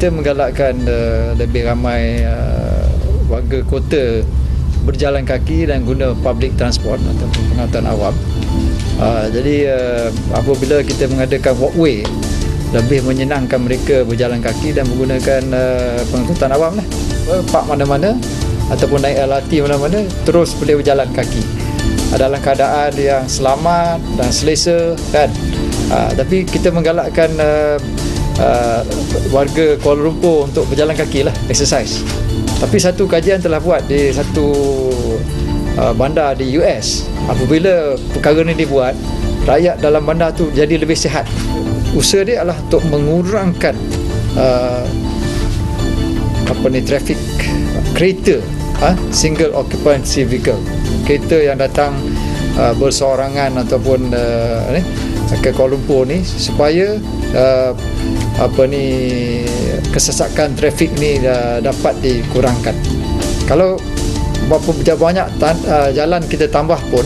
kita menggalakkan lebih ramai warga kota berjalan kaki dan guna public transport ataupun pengangkutan awam. Jadi apabila kita mengadakan walkway, lebih menyenangkan mereka berjalan kaki dan menggunakan pengangkutan awam lah. Park mana-mana ataupun naik LRT mana-mana, terus boleh berjalan kaki dalam keadaan yang selamat dan selesa kan. Tapi kita menggalakkan warga Kuala Lumpur untuk berjalan kaki lah, exercise. Tapi satu kajian telah buat di satu bandar di US. Apabila perkara ni dibuat, rakyat dalam bandar tu jadi lebih sihat. Usaha dia adalah untuk mengurangkan traffic kereta, single occupancy vehicle, kereta yang datang berseorangan ataupun ke Kuala Lumpur ni, supaya kesesakan trafik ni dapat dikurangkan. Kalau berapa banyak jalan kita tambah pun,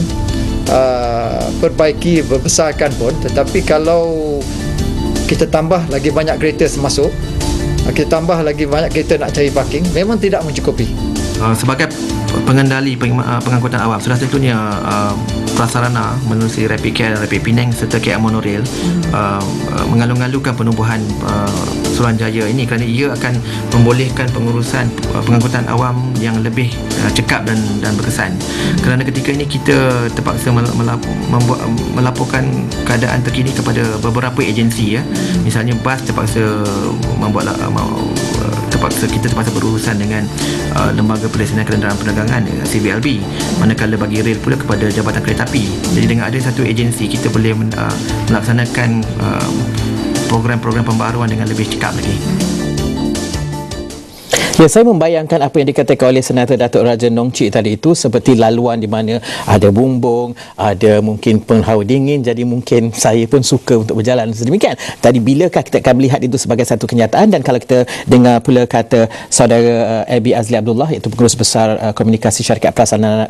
perbaiki, berbesarkan pun, tetapi kalau kita tambah lagi banyak kereta masuk, kita tambah lagi banyak kereta nak cari parking, memang tidak mencukupi. Sebagai pengendali pengangkutan awam, sudah tentunya prasarana menerusi Rapid KL, Rapid Penang serta KL Monorail mengalu-alukan penubuhan Suruhanjaya ini kerana ia akan membolehkan pengurusan pengangkutan awam yang lebih cekap dan berkesan. Kerana ketika ini kita terpaksa melaporkan keadaan terkini kepada beberapa agensi, misalnya bas terpaksa kita terpaksa berurusan dengan Lembaga Pelaksana Kenderaan Perdagangan, CVLB, manakala bagi rail pula kepada Jabatan Kereta Api. Jadi dengan ada satu agensi, kita boleh melaksanakan program-program pembaharuan dengan lebih cekap lagi. Ya, saya membayangkan apa yang dikatakan oleh Senator Datuk Raja Nong Chee tadi itu seperti laluan di mana ada bumbung, ada mungkin pengharu dingin, jadi mungkin saya pun suka untuk berjalan sedemikian. Tadi bilakah kita akan melihat itu sebagai satu kenyataan? Dan kalau kita dengar pula kata saudara Abi Azli Abdullah, iaitu Pengurus Besar Komunikasi Syarikat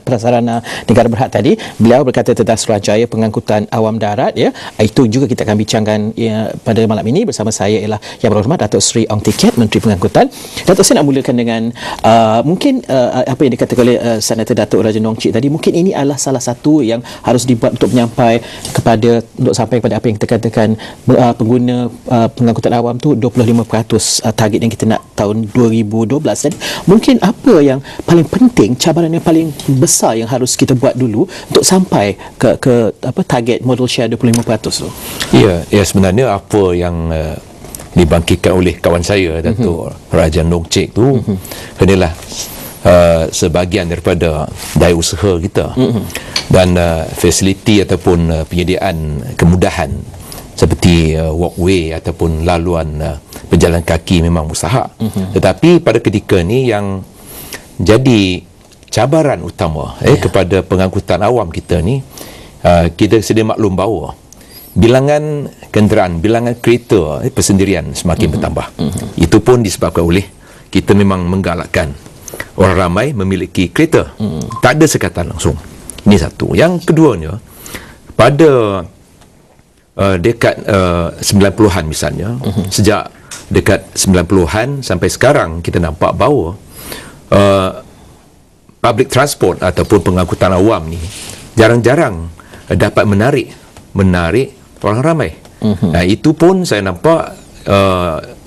Prasarana Negara Berhad tadi, beliau berkata tentang Suruhanjaya pengangkutan awam darat, itu juga kita akan bincangkan pada malam ini. Bersama saya ialah Yang Berhormat Datuk Seri Ong Tiket, Menteri Pengangkutan. Datuk, saya nak mula dengan mungkin apa yang dikatakan oleh Senator Datuk Raja Nong Chee tadi, mungkin ini adalah salah satu yang harus dibuat untuk sampai kepada apa yang kita katakan pengguna pengangkutan awam tu 25% target yang kita nak tahun 2012. Jadi mungkin apa yang paling penting, cabaran yang paling besar yang harus kita buat dulu untuk sampai ke target modal share 25% tu? Ya, sebenarnya apa yang dibangkitkan oleh kawan saya Datuk Raja Nong Chee tu adalah sebahagian daripada daya usaha kita dan fasiliti ataupun penyediaan kemudahan seperti walkway ataupun laluan berjalan kaki memang usaha. Tetapi pada ketika ni yang jadi cabaran utama kepada pengangkutan awam kita ni, kita sedia maklum bahawa bilangan kenderaan, bilangan kereta persendirian semakin bertambah. Itu pun disebabkan oleh kita memang menggalakkan orang ramai memiliki kereta. Tak ada sekatan langsung. Ini satu. Yang keduanya, pada dekad 90-an misalnya, sejak dekad 90-an sampai sekarang, kita nampak bahawa public transport ataupun pengangkutan awam ni jarang-jarang dapat menarik orang ramai. Itu pun saya nampak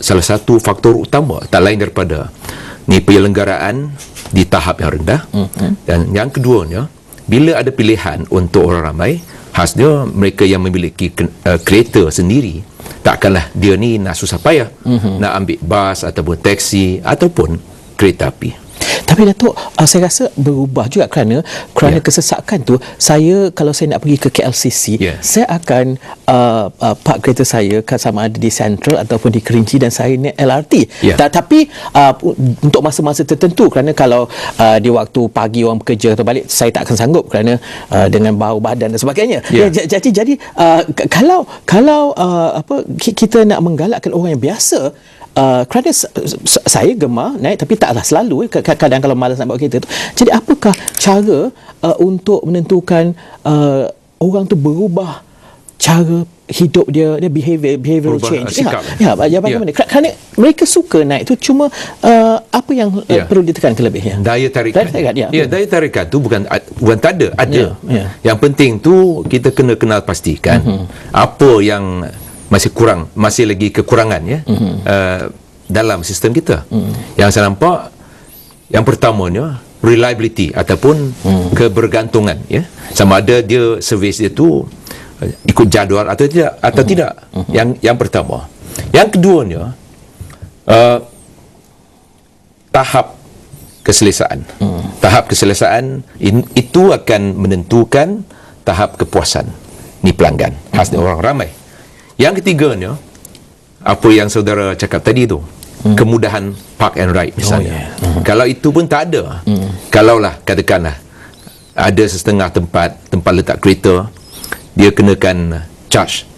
salah satu faktor utama, tak lain daripada ni penyelenggaraan di tahap yang rendah. Dan yang keduanya, bila ada pilihan untuk orang ramai, khasnya mereka yang memiliki kereta sendiri, takkanlah dia ni nak susah payah nak ambil bas ataupun teksi ataupun kereta api. Tapi Datuk, saya rasa berubah juga kerana kesesakan tu. Kalau saya nak pergi ke KLCC, saya akan park kereta saya sama ada di Central ataupun di Kerinci dan saya naik LRT. Tapi untuk masa-masa tertentu, kerana kalau di waktu pagi orang bekerja atau balik, saya tak akan sanggup kerana dengan bau badan dan sebagainya. Jadi kalau kita nak menggalakkan orang yang biasa, kerana saya gemar naik tapi taklah selalu, kadang kalau malas nak bawa kereta tu. Jadi apakah cara untuk menentukan orang tu berubah cara hidup dia behavioral Perubahan, change. sikap. Bagaimana? Kerana mereka suka naik tu, cuma apa yang perlu ditekan kelebihnya? Daya tarikan. Daya tarikan tu bukan tak ada. Yang penting tu kita kena kenal pastikan apa yang masih kurang, masih lagi kekurangan dalam sistem kita. Yang saya nampak, yang pertamanya reliability ataupun kebergantungan, sama ada dia servis dia tu ikut jadual atau tidak. Yang pertama. Yang keduanya, tahap keselesaan. Tahap keselesaan itu akan menentukan tahap kepuasan ni pelanggan, khasnya orang ramai. Yang ketiganya, apa yang saudara cakap tadi tu, kemudahan park and ride misalnya. Kalau itu pun tak ada, kalaulah katakanlah ada setengah tempat letak kereta, dia kenakan charge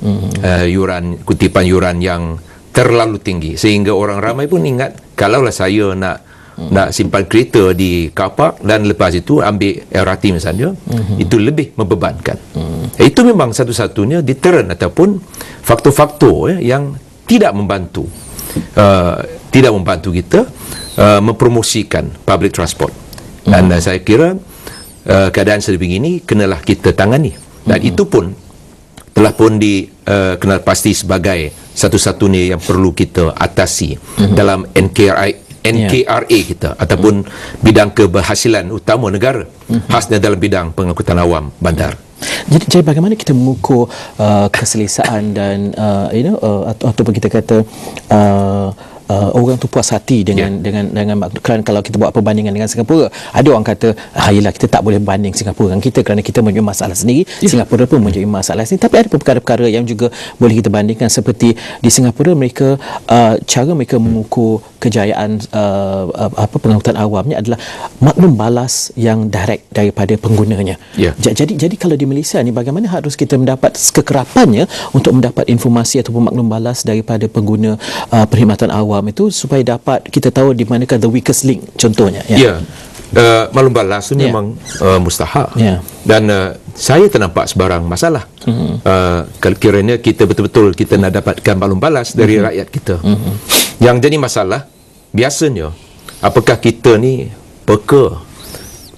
yuran, kutipan yuran yang terlalu tinggi, sehingga orang ramai pun ingat, kalaulah saya nak simpan kereta di car park dan lepas itu ambil LRT misalnya, itu lebih membebankan. Itu memang satu-satunya deterrent ataupun faktor-faktor yang tidak membantu kita mempromosikan public transport. Dan saya kira keadaan sebegini kenalah kita tangani, dan itu pun telah pun dikenal pasti sebagai satu-satunya yang perlu kita atasi dalam NKRA kita ataupun bidang keberhasilan utama negara, khasnya dalam bidang pengangkutan awam bandar. Jadi bagaimana kita mengukur keselesaan dan ataupun kita kata orang tu puas hati dengan kerana kalau kita buat perbandingan dengan Singapura, ada orang kata yelah, kita tak boleh banding Singapura dengan kita kerana kita mempunyai masalah sendiri, Singapura pun mempunyai masalah sendiri. Tapi ada perkara-perkara yang juga boleh kita bandingkan, seperti di Singapura mereka cara mereka mengukur kejayaan pengangkutan awamnya adalah maklum balas yang direct daripada penggunanya. Jadi kalau di Malaysia ni, bagaimana harus kita mendapat kekerapannya untuk mendapat informasi ataupun maklum balas daripada pengguna perkhidmatan awam itu, supaya dapat kita tahu di manakah the weakest link contohnya. Maklum balas tu memang mustahak, dan saya tak nampak sebarang masalah kalau kiranya kita betul-betul kita nak dapatkan maklum balas dari rakyat kita. Yang jadi masalah biasanya, apakah kita ni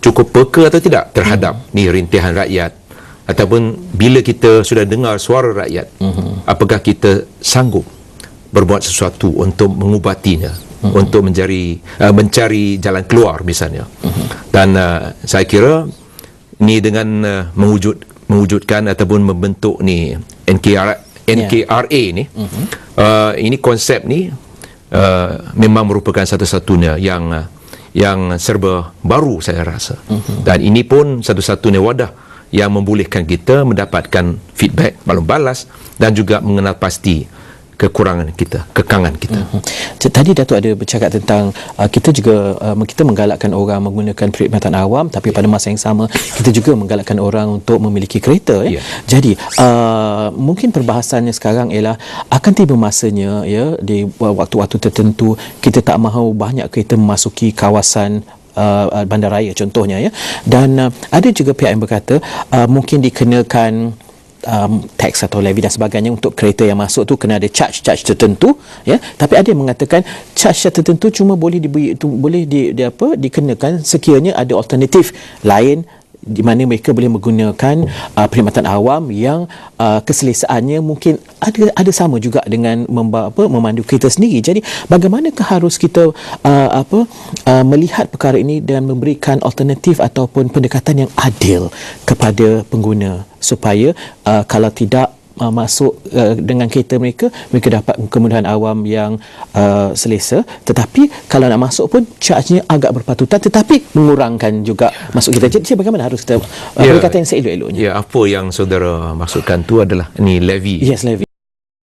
cukup peka atau tidak terhadap ni rintihan rakyat, ataupun bila kita sudah dengar suara rakyat, apakah kita sanggup berbuat sesuatu untuk mengubatinya, untuk mencari jalan keluar misalnya. Dan saya kira ni dengan mewujudkan ataupun membentuk ni NKRA ni, ini konsep ni memang merupakan satu-satunya yang serba baru saya rasa. Dan ini pun satu-satunya wadah yang membolehkan kita mendapatkan feedback, maklum balas, dan juga mengenal pasti kekurangan kita, kekangan kita. Tadi Datuk ada bercakap tentang kita juga kita menggalakkan orang menggunakan perkhidmatan awam, tapi pada masa yang sama kita juga menggalakkan orang untuk memiliki kereta. Jadi mungkin perbahasannya sekarang ialah akan tiba masanya di waktu-waktu tertentu kita tak mahu banyak kereta memasuki kawasan bandaraya contohnya, dan ada juga pihak yang berkata mungkin dikenakan tax atau levy dan sebagainya untuk kereta yang masuk tu, kena ada charge tertentu, tapi ada yang mengatakan charge tertentu cuma boleh dikenakan sekiranya ada alternatif lain di mana mereka boleh menggunakan perkhidmatan awam yang keselesaannya mungkin ada sama juga dengan memandu kereta sendiri. Jadi bagaimanakah harus kita melihat perkara ini dan memberikan alternatif ataupun pendekatan yang adil kepada pengguna, supaya kalau tidak masuk dengan kereta mereka dapat kemudahan awam yang selesa, tetapi kalau nak masuk pun charge-nya agak berpatutan tetapi mengurangkan juga masuk kita. Jadi bagaimana harus kita pendekatan yang seelok-eloknya? Apa yang saudara maksudkan tu adalah ni levy. Yes, levy.